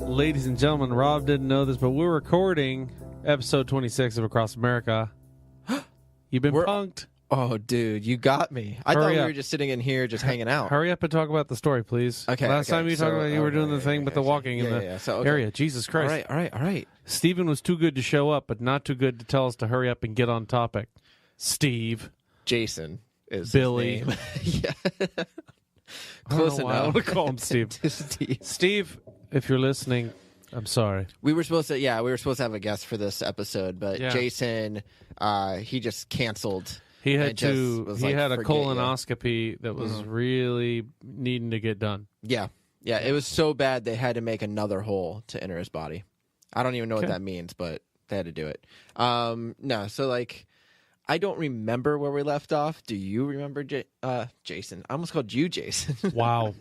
Ladies and gentlemen, Rob didn't know this, but we're recording episode 26 of Across America. You've been punked. Oh, dude, you got me. I thought we were just sitting in here just hanging out. Hurry up and talk about the story, please. Okay. Last time you talked about you were doing the thing with the walking in the area. Jesus Christ. All right. Steven was too good to show up, but not too good to tell us to hurry up and get on topic. Steve. Jason is Billy. His name. Yeah. Close enough. I want to call him Steve. Steve, if you're listening, I'm sorry. We were supposed to have a guest for this episode, but Jason, he just canceled. He had a colonoscopy that was really needing to get done. Yeah. It was so bad they had to make another hole to enter his body. I don't even know what that means, but they had to do it. I don't remember where we left off. Do you remember, Jason? I almost called you Jason. Wow.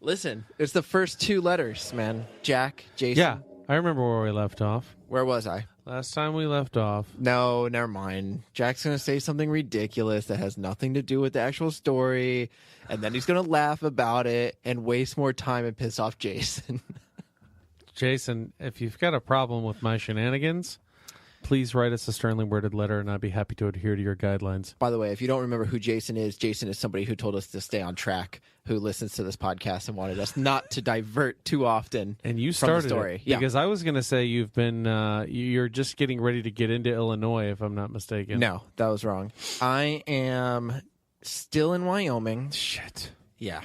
Listen, it's the first two letters, man. Jack, Jason. Yeah, I remember where we left off. Where was I? Last time we left off. No, never mind. Jack's going to say something ridiculous that has nothing to do with the actual story, and then he's going to laugh about it and waste more time and piss off Jason. Jason, if you've got a problem with my shenanigans, please write us a sternly worded letter, and I'd be happy to adhere to your guidelines. By the way, if you don't remember who Jason is somebody who told us to stay on track, who listens to this podcast and wanted us not to divert too often. And you started from the story. Because I was going to say you're just getting ready to get into Illinois, if I'm not mistaken. No, that was wrong. I am still in Wyoming. Shit. Yeah.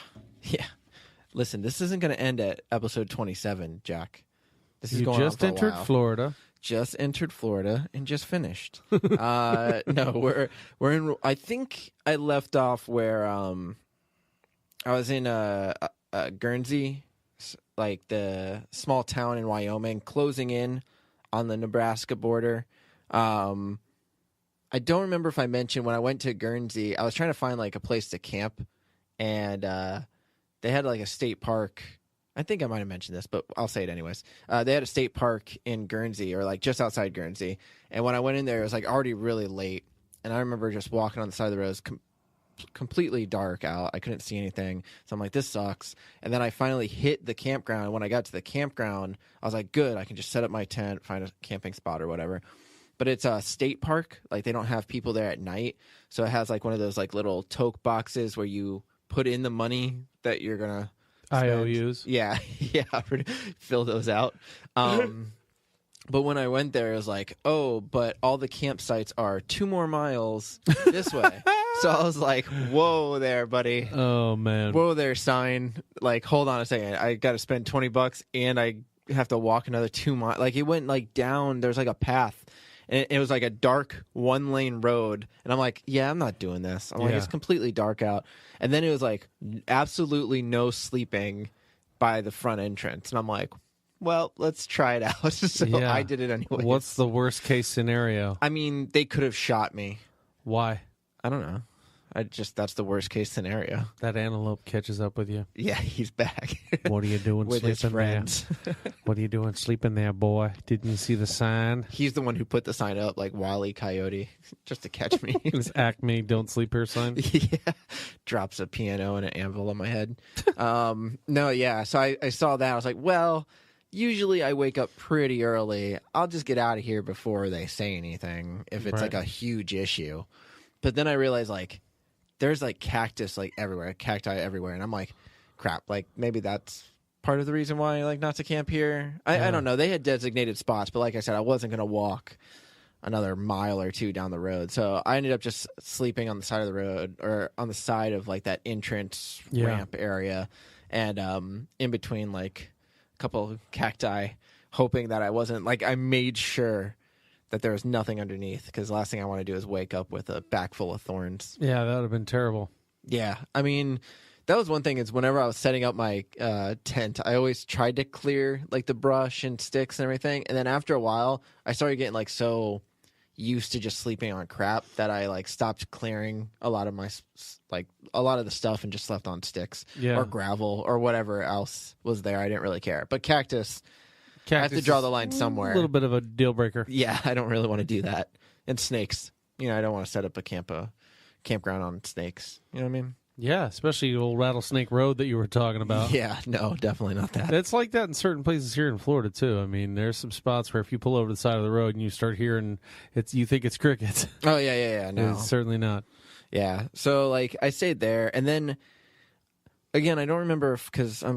Listen, this isn't going to end at episode 27, Jack. This is going on for a while. You just entered Florida. Just entered Florida and just finished. No, we're in. I think I left off where I was in Guernsey, like the small town in Wyoming, closing in on the Nebraska border. I don't remember if I mentioned when I went to Guernsey, I was trying to find like a place to camp, and they had like a state park. I think I might have mentioned this, but I'll say it anyways. They had a state park in Guernsey, or like just outside Guernsey. And when I went in there, it was like already really late. And I remember just walking on the side of the road. It was completely dark out. I couldn't see anything. So I'm like, this sucks. And then I finally hit the campground. And when I got to the campground, I was like, good, I can just set up my tent, find a camping spot or whatever. But it's a state park. Like they don't have people there at night. So it has like one of those like little toke boxes where you put in the money that you're going to IOUs. Yeah, fill those out. But when I went there, it was like, oh, but all the campsites are 2 more miles this way. So I was like, whoa there, buddy. Oh, man. Whoa there, sign. Like, hold on a second. I got to spend $20 and I have to walk another 2 miles. Like, it went like down. There's like a path. And it was like a dark 1-lane road. And I'm like, yeah, I'm not doing this. I'm like, it's completely dark out. And then it was like absolutely no sleeping by the front entrance. And I'm like, well, let's try it out. So I did it anyway. What's the worst case scenario? I mean, they could have shot me. Why? I don't know. That's the worst case scenario. That antelope catches up with you. Yeah, he's back. What are you doing with his sleeping friends? there? What are you doing sleeping there, boy? Didn't you see the sign? He's the one who put the sign up, like Wile E. Coyote, just to catch me. This Acme "Don't Sleep Here" sign. Yeah, drops a piano and an anvil on my head. So I saw that. I was like, well, usually I wake up pretty early. I'll just get out of here before they say anything if it's like a huge issue. But then I realized like there's like cacti everywhere, and I'm like, crap, like maybe that's part of the reason why I like not to camp here. I don't know. They had designated spots, but like I said, I wasn't going to walk another mile or 2 down the road. So I ended up just sleeping on the side of the road, or on the side of like that entrance ramp area, and in between like a couple of cacti, hoping that I wasn't like, I made sure that there was nothing underneath, because the last thing I want to do is wake up with a back full of thorns. Yeah, that would have been terrible. Yeah, I mean, that was one thing, is whenever I was setting up my tent, I always tried to clear like the brush and sticks and everything. And then after a while, I started getting like so used to just sleeping on crap that I like stopped clearing a lot of the stuff and just slept on sticks or gravel or whatever else was there. I didn't really care. But cactus I have to draw the line somewhere. A little bit of a deal breaker. Yeah, I don't really want to do that. And snakes. I don't want to set up a campground on snakes. You know what I mean? Yeah, especially old Rattlesnake Road that you were talking about. Yeah, no, definitely not that. It's like that in certain places here in Florida too. I mean, there's some spots where if you pull over to the side of the road and you start hearing you think it's crickets. Oh yeah. No, It's certainly not. yeah. So like I stayed there, and then again, I don't remember because I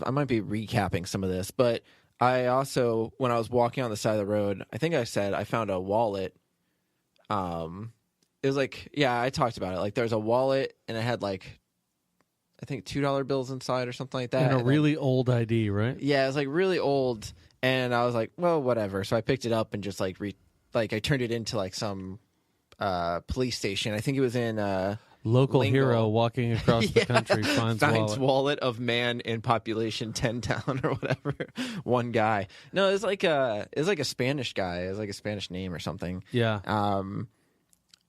might be recapping some of this, but I also, when I was walking on the side of the road, I think I said I found a wallet. It was like, yeah, I talked about it. Like there's a wallet and it had like, I think $2 bills inside or something like that. And a really old ID, right? Yeah, it was like really old. And I was like, well, whatever. So I picked it up and just like, I turned it into like some police station. I think it was in Local Lingle. Hero walking across the country finds wallet of man in population 10 town or whatever. One guy. No, it's like a Spanish guy. It's like a Spanish name or something. Yeah.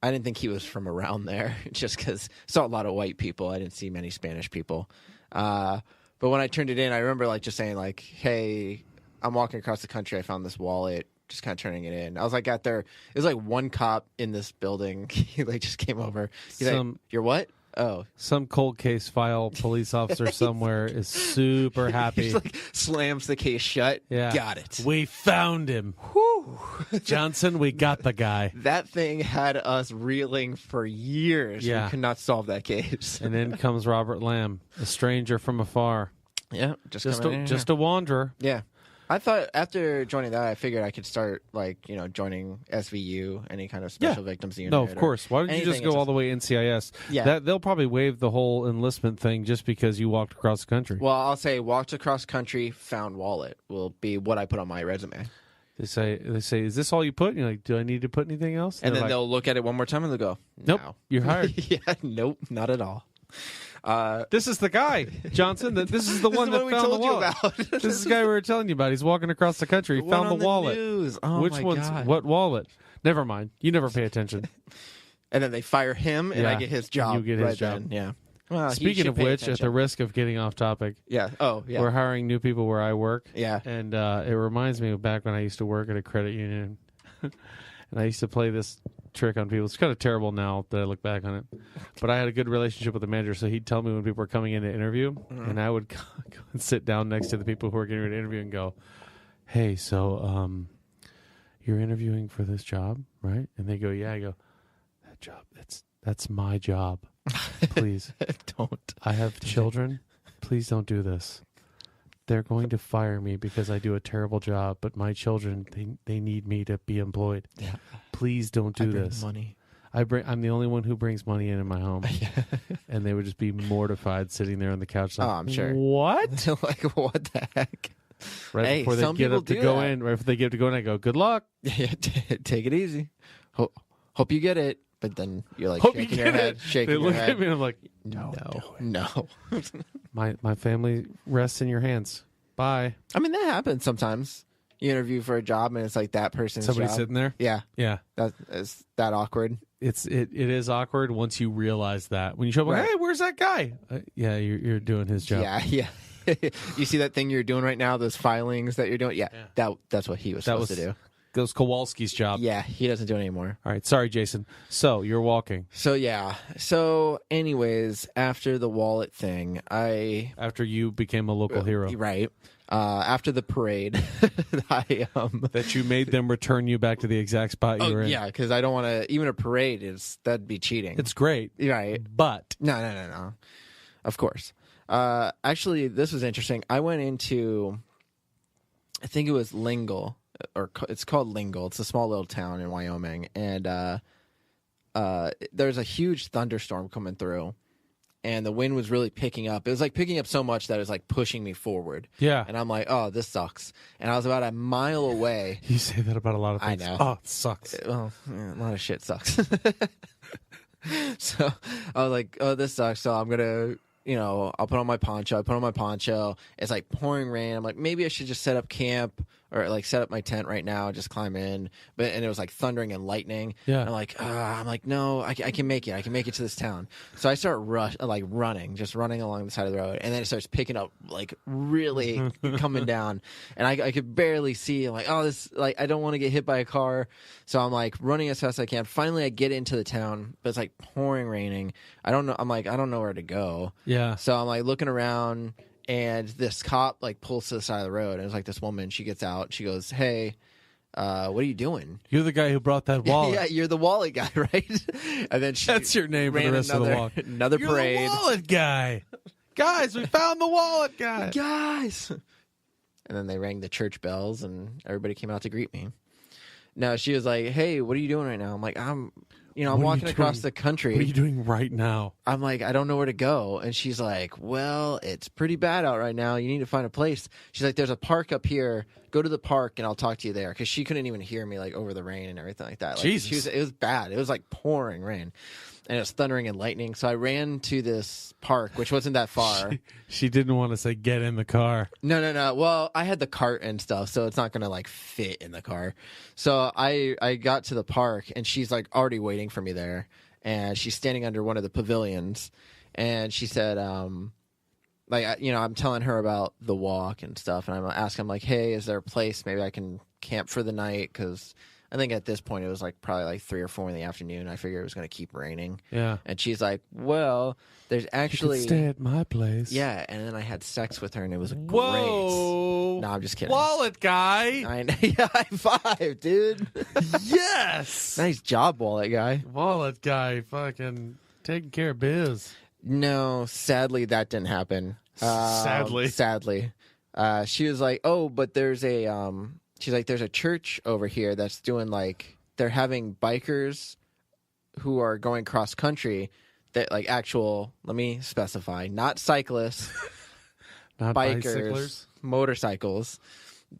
I didn't think he was from around there just because I saw a lot of white people. I didn't see many Spanish people. But when I turned it in, I remember like just saying like, hey, I'm walking across the country. I found this wallet. Just kind of turning it in. I was like, got there. It was like one cop in this building. He like just came over. He's like, "You're what?" Oh, some cold case file police officer somewhere is super happy. He like slams the case shut. Yeah, got it. We found him. Whew. Johnson, we got the guy. That thing had us reeling for years. Yeah. We could not solve that case. And in comes Robert Lamb, a stranger from afar. Yeah, just a wanderer. Yeah. I thought after joining that, I figured I could start, like, joining SVU, any kind of special victims unit. No, of course. Why don't you just go all the way NCIS? Yeah. They'll probably waive the whole enlistment thing just because you walked across the country. Well, I'll say walked across country, found wallet will be what I put on my resume. They say, is this all you put? And you're like, do I need to put anything else? And then they'll look at it one more time and they'll go, nope, no. You're hired. Yeah, nope, not at all. This is the guy, Johnson. This is the one that found the wallet. This is the guy we were telling you about. He's walking across the country. He found the wallet. Oh, which one's God. what wallet? Never mind. You never pay attention. And then they fire him, and I get his job. You get his job. Then. Yeah. Well, speaking of which, at the risk of getting off topic, yeah. Oh, yeah. We're hiring new people where I work. Yeah. And it reminds me of back when I used to work at a credit union, and I used to play this trick on people. It's kind of terrible now that I look back on it, but I had a good relationship with the manager, so he'd tell me when people were coming in to interview, and I would go and sit down next to the people who were getting ready to interview and go, hey, so you're interviewing for this job, right? And they go, yeah. I go, that job, that's my job. Please. Don't. I have children. Please don't do this. They're going to fire me because I do a terrible job, but my children, they need me to be employed. Yeah. Please don't do bring this. Money. I'm the only one who brings money in my home. And they would just be mortified sitting there on the couch like, I'm sure. What? Like, what the heck? Right before they get up to go in, right before they get up to go in, I go, good luck. Yeah, take it easy. Hope you get it. But then you're like Hope shaking you your get head, it. shaking They your look head. at me and I'm like, No. my family rests in your hands. Bye. I mean, that happens sometimes. You interview for a job and it's like that person's Somebody job. sitting there. Yeah. Yeah. Is that awkward? It is awkward once you realize that. When you show up, like, Right. hey, where's that guy? Yeah, you're doing his job. Yeah. You see that thing you're doing right now, those filings that you're doing? Yeah. That's what he was supposed to do. That was Kowalski's job. Yeah, he doesn't do it anymore. All right, sorry, Jason. So you're walking. So anyways, after the wallet thing, After you became a local hero. Right. After the parade, that you made them return you back to the exact spot you were in. Yeah, because I don't want to. Even a parade that'd be cheating. It's great, right? But no. Of course. Actually, this was interesting. I went into, I think it was Lingle, or it's called Lingle. It's a small little town in Wyoming, and there's a huge thunderstorm coming through. And the wind was really picking up. It was like picking up so much that it was like pushing me forward. Yeah. And I'm like, oh, this sucks. And I was about a mile away. You say that about a lot of things. I know. Oh, it sucks. Well, a lot of shit sucks. So I was like, oh, this sucks. So I'm going to, I'll put on my poncho. I put on my poncho. It's like pouring rain. I'm like, maybe I should just set up camp or like set up my tent right now, just climb in. And it was like thundering and lightning. Yeah. And I'm like, no, I can make it. I can make it to this town. So I start running along the side of the road, and then it starts picking up, like really coming down, and I could barely see. I'm like, oh, this, like, I don't want to get hit by a car, so I'm like running as fast as I can. Finally, I get into the town, but it's like pouring, raining. I don't know. I'm like, I don't know where to go. Yeah. So I'm like looking around, and this cop like pulls to the side of the road, and it's like this woman. She gets out. She goes, "Hey, what are you doing?" You're the guy who brought that wallet. Yeah, you're the wallet guy, right? And then That's your name for the rest of the walk. Another You're parade. the wallet guy. Guys, we found the wallet guy. Guys. And then they rang the church bells, and everybody came out to greet me. No, she was like, "Hey, what are you doing right now?" I'm like, I'm walking across the country. What are you doing right now? I'm like, I don't know where to go. And she's like, well, it's pretty bad out right now. You need to find a place. She's like, there's a park up here. Go to the park and I'll talk to you there. Because she couldn't even hear me, like, over the rain and everything like that. Like, Jesus. It was bad. It was like pouring rain. And it was thundering and lightning. So I ran to this park, which wasn't that far. She didn't want to say get in the car. No. Well, I had the cart and stuff, so it's not going to, like, fit in the car. So I got to the park, and she's, like, already waiting for me there. And she's standing under one of the pavilions. And she said, I'm telling her about the walk and stuff. And I'm asking, like, hey, is there a place maybe I can camp for the night? Because I think at this point it was like probably like 3 or 4 in the afternoon. I figured it was going to keep raining. Yeah. And she's like, well, there's actually... You could stay at my place. Yeah, and then I had sex with her, and it was great. Whoa. No, I'm just kidding. Wallet guy. Yeah, high five, dude. Yes. Nice job, wallet guy. Wallet guy fucking taking care of biz. No, sadly, that didn't happen. Sadly. She was like, oh, but there's a... She's like, there's a church over here that's doing, like, they're having bikers who are going cross country that, like, actual, let me specify, not cyclists, Not bikers, bicyclers. motorcycles.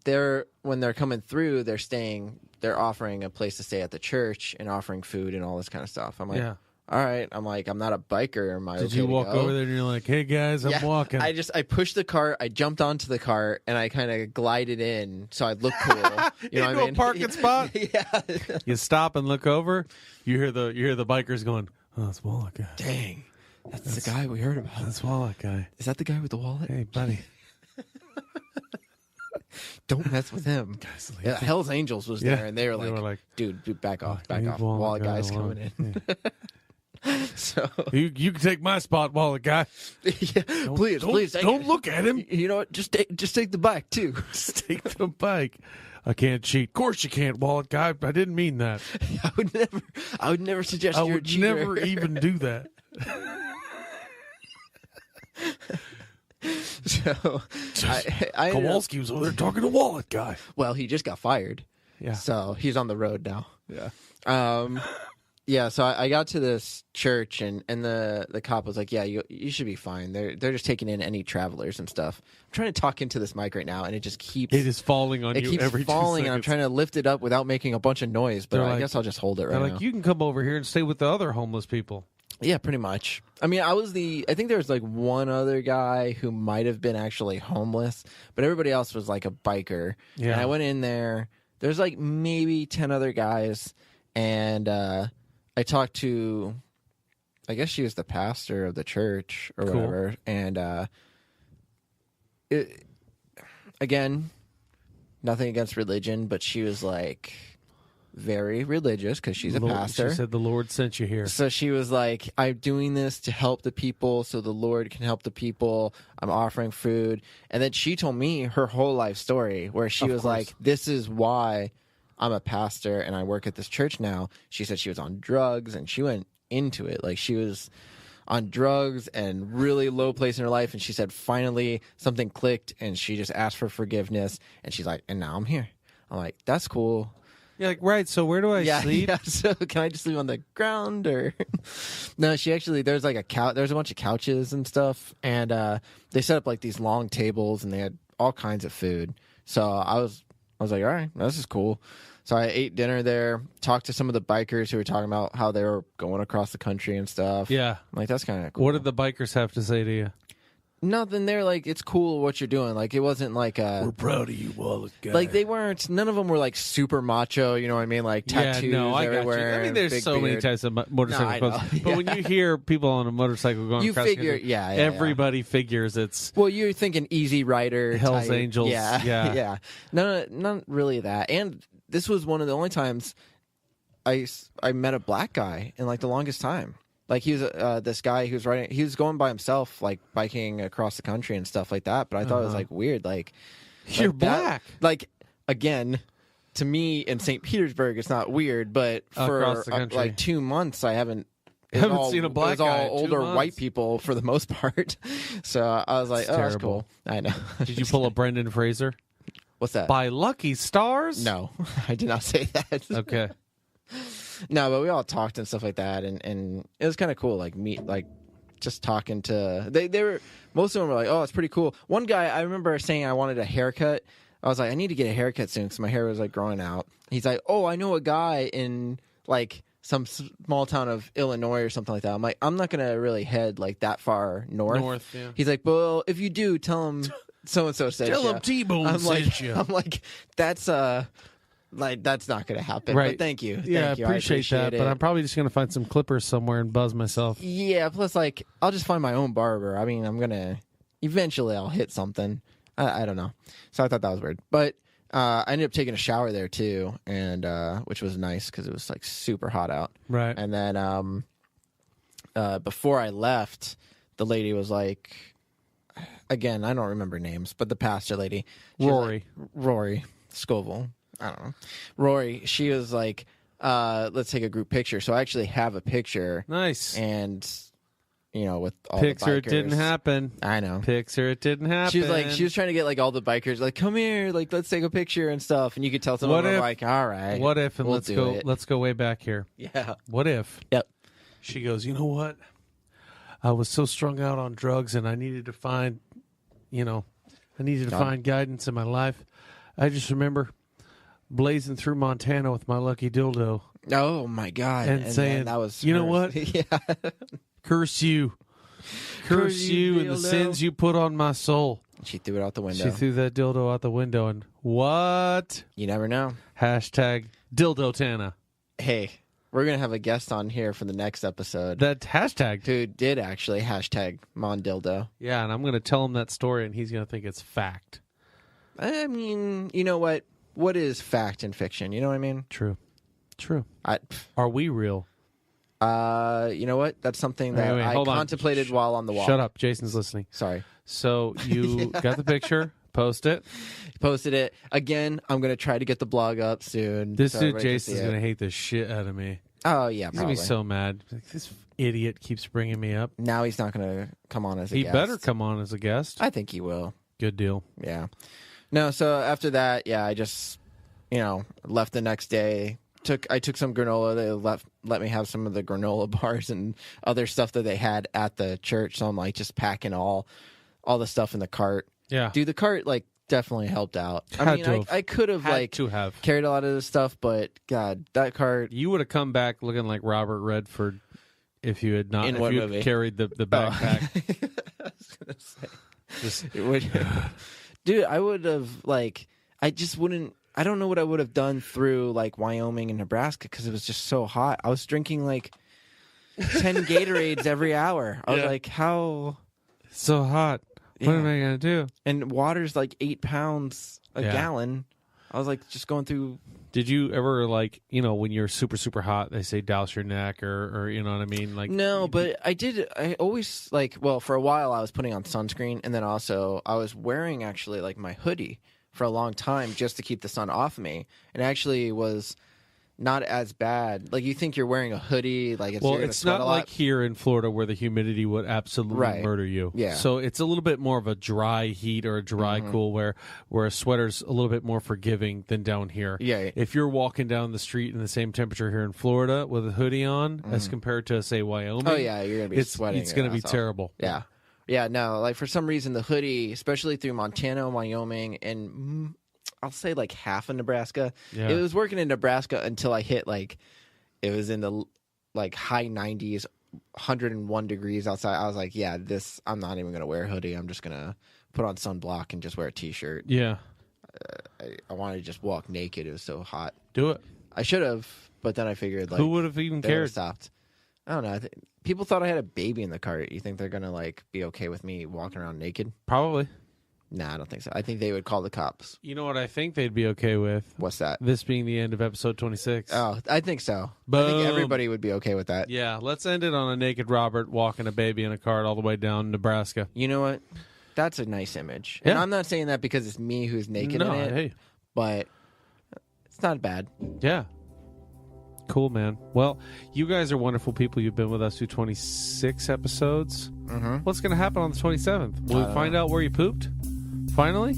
When they're coming through, they're offering a place to stay at the church and offering food and all this kind of stuff. I'm like, Yeah. all right. I'm like, I'm not a biker. Am I Did okay you to walk go? over there and you're like, hey guys, I'm walking. I pushed the cart, I jumped onto the cart, and I kind of glided in so I'd look cool. You know what I mean? a parking spot. Yeah. You stop and look over. You hear the bikers going, oh, that's wallet guy. Dang. That's the guy we heard about. That's wallet guy. Is that the guy with the wallet? Hey, buddy. Don't mess with him. Guys, Yeah, Hell's Angels was there, and they were like, dude, back off. Wallet guy's coming in. Yeah. So you can take my spot, wallet guy. yeah, please. Don't look at him. You know what? Just take the bike too. Just take the bike. I can't cheat. Of course you can't, wallet guy. I didn't mean that. I would never suggest I you're a would cheater. never even do that. So I Kowalski was over there talking to wallet guy. well, he just got fired. Yeah. So he's on the road now. Yeah. Yeah, so I got to this church, and the cop was like, yeah, you should be fine. They're just taking in any travelers and stuff. I'm trying to talk into this mic right now, and it just keeps... It is falling on It you keeps every 2 falling, and I'm seconds. trying to lift it up without making a bunch of noise, but They're I like- guess I'll just hold it right They're now. like, you can come over here and stay with the other homeless people. Yeah, pretty much. I mean, I think there was like one other guy who might have been actually homeless, but everybody else was like a biker. Yeah. And I went in there. There's like maybe 10 other guys, and I talked to, I guess she was the pastor of the church or Cool. whatever. And again, nothing against religion, but she was like very religious because she's a pastor. She said the Lord sent you here. So she was like, I'm doing this to help the people so the Lord can help the people. I'm offering food. And then she told me her whole life story where she Of was course. like, this is why I'm a pastor and I work at this church now. She said she was on drugs and she went into it. Like she was on drugs and really low place in her life. And she said finally something clicked and she just asked for forgiveness. And she's like, and now I'm here. I'm like, that's cool. You're like, right, so where do I sleep? Yeah, so can I just sleep on the ground or no, she actually there's like there's a bunch of couches and stuff, and they set up like these long tables and they had all kinds of food. So I was like, all right, this is cool. So I ate dinner there, talked to some of the bikers who were talking about how they were going across the country and stuff. Yeah. I'm like, that's kind of cool. What did the bikers have to say to you? nothing. They're like, it's cool what you're doing. Like, it wasn't like We're proud of you, Wallace guy. like they weren't. None of them were like super macho. You know what I mean? Like tattoos I got you. everywhere. I mean, there's big so many beard. types of motorcycle I clubs. know. But when you hear people on a motorcycle going You across figure, the country, yeah, everybody figures it's Well, you're thinking Easy Rider, Hell's type. Angels. Yeah, Yeah. yeah. No, not really that. And this was one of the only times I met a black guy in like the longest time. Like he was this guy who was riding. He was going by himself, like biking across the country and stuff like that. But I thought it was like weird. Like you're like that- black. Like again, to me in St. Petersburg, it's not weird. But for Across the country. like 2 months, I haven't. Haven't seen a black It was guy all in 2 older months. white people for the most part. So I was like, It's oh, that's terrible. cool. I know. Did you pull a Brendan Fraser? What's that? By lucky stars? No, I did not say that. Okay. No, but we all talked and stuff like that, and it was kind of cool. Like just talking to they were, most of them were like, oh, it's pretty cool. One guy I remember saying I wanted a haircut. I was like, I need to get a haircut soon because my hair was like growing out. He's like, oh, I know a guy in like some small town of Illinois or something like that. I'm like, I'm not gonna really head like that far north. Yeah. He's like, well, if you do, tell him so and so said. Tell ya." him T-Bone I'm like, sent you. I'm like, that's like that's not gonna happen. Right. But thank you. Yeah, Thank you. I appreciate that. it. But I'm probably just going to find some clippers somewhere and buzz myself. Yeah, plus like I'll just find my own barber. I mean, eventually I'll hit something. I don't know. So I thought that was weird. But I ended up taking a shower there too, and which was nice because it was like super hot out. Right. And then before I left, the lady was like, again, I don't remember names, but the pastor lady, she was Rory. like, Rory Scovel. I don't know. Rory, she was like, let's take a group picture. So I actually have a picture. Nice. And, you know, with all Picture the it bikers. didn't happen. I know. Picture it didn't happen. She was trying to get like all the bikers, like, come here, like, let's take a picture and stuff. And you could tell some What of them if- were like, all right. What if, and we'll let's do go it. let's go way back here. Yeah. What if Yep. she goes, you know what? I was so strung out on drugs and I needed to find, find guidance in my life. I just remember blazing through Montana with my lucky dildo. Oh my God. And saying, then that was you know hers. what? Yeah. Curse you. Curse you and the dildo. sins you put on my soul. She threw it out the window. She threw that dildo out the window and what? You never know. Hashtag dildo Tana. Hey, we're going to have a guest on here for the next episode That hashtag. who did actually hashtag Mondildo. Yeah, and I'm going to tell him that story and he's going to think it's fact. I mean, you know what? What is fact and fiction? You know what I mean? True. Are we real? You know what? That's something that Wait, I hold on. contemplated while on the walk. Shut up. Jason's listening. Sorry. So you got the picture, post it. Posted it. Again, I'm going to try to get the blog up soon. This so dude everybody can Jason's see it. going to hate the shit out of me. Oh, yeah, He's going probably. to be so mad. Like, this idiot keeps bringing me up. Now he's not going to come on as a He guest. better come on as a guest. I think he will. Good deal. Yeah. No, so after that, yeah, I just, left the next day. I took some granola. They let me have some of the granola bars and other stuff that they had at the church. So I'm like just packing all the stuff in the cart. Yeah. Dude, the cart like definitely helped out. Had I mean, to have. I could have Had to have. carried a lot of this stuff, but God, that cart. You would have come back looking like Robert Redford if you had not In if what you movie? had carried the backpack. I was gonna say. Just, It would, dude, I would have I just wouldn't. I don't know what I would have done through like Wyoming and Nebraska because it was just so hot. I was drinking like 10 Gatorades every hour. I was Yeah. like, how? it's so hot. What Yeah. am I going to do? And water's like 8 pounds a Yeah. gallon. I was like just going through. Did you ever when you're super, super hot, they say douse your neck or you know what I mean? Like No, but I did. I always for a while I was putting on sunscreen, and then also I was wearing actually like my hoodie for a long time just to keep the sun off me. And actually was not as bad. Like you think you're wearing a hoodie, like you're gonna it's sweat not a lot. like here in Florida where the humidity would absolutely Right. murder you. Yeah. So it's a little bit more of a dry heat or a dry cool where a sweater's a little bit more forgiving than down here. Yeah. If you're walking down the street in the same temperature here in Florida with a hoodie on as compared to say Wyoming. Oh yeah, you're gonna be sweating. It's going to your be ass off. terrible. Yeah. Yeah, no, like for some reason the hoodie, especially through Montana and Wyoming and I'll say like half of Nebraska. Yeah. It was working in Nebraska until I hit it was in the like high 90s 101 degrees outside. I was like, yeah, I'm not even going to wear a hoodie. I'm just going to put on sunblock and just wear a t-shirt. Yeah. I wanted to just walk naked. It was so hot. Do it. I should have, but then I figured, like, who would have even they would have cared? stopped. I don't know. People thought I had a baby in the cart. You think they're going to, like, be okay with me walking around naked? Probably. Nah, I don't think so. I think they would call the cops. You know what I think they'd be okay with? What's that? This being the end of episode 26. Oh, I think so. I Boom. think everybody would be okay with that. Yeah, let's end it on a naked Robert walking a baby in a cart all the way down Nebraska. You know what? That's a nice image. Yeah. And I'm not saying that because it's me who's naked in it, hey. but it's not bad. Yeah. Cool, man. Well, you guys are wonderful people. You've been with us through 26 episodes. Mm-hmm. What's going to happen on the 27th? Will I we don't find out where you pooped? Finally?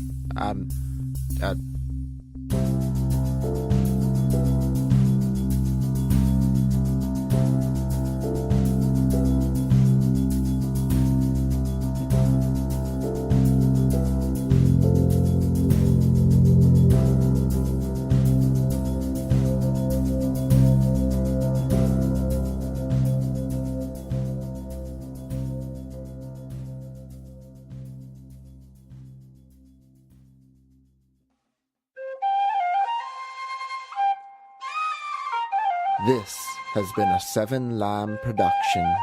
This has been a 7 Lamb production.